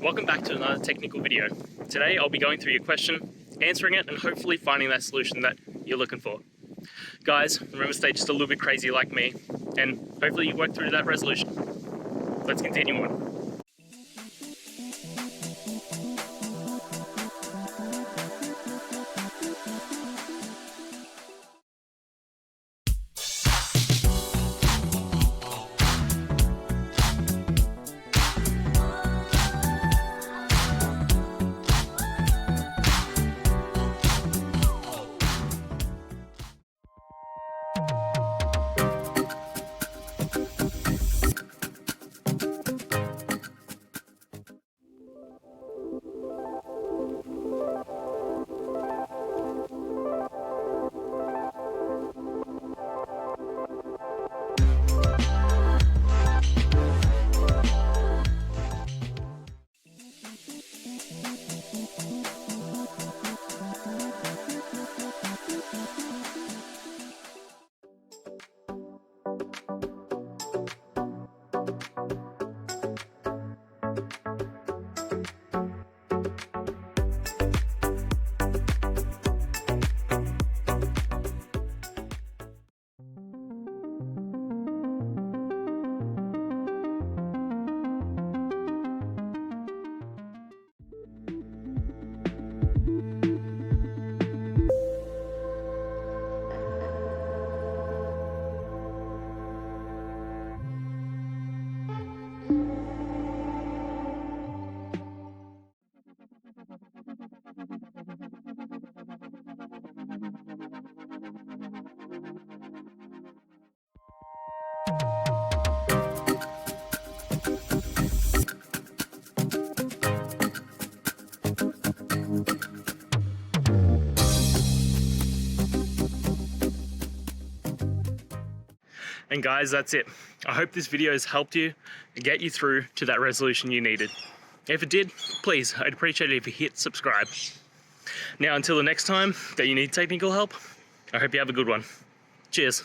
Welcome back to another technical video. Today I'll be going through your question, answering it, and hopefully finding that solution that you're looking for. Guys, remember to stay just a little bit crazy like me, and hopefully you work through that resolution. Let's continue on. And guys, that's it. I hope this video has helped you and get you through to that resolution you needed. If it did, please, I'd appreciate it if you hit subscribe. Now, until the next time that you need technical help, I hope you have a good one. Cheers.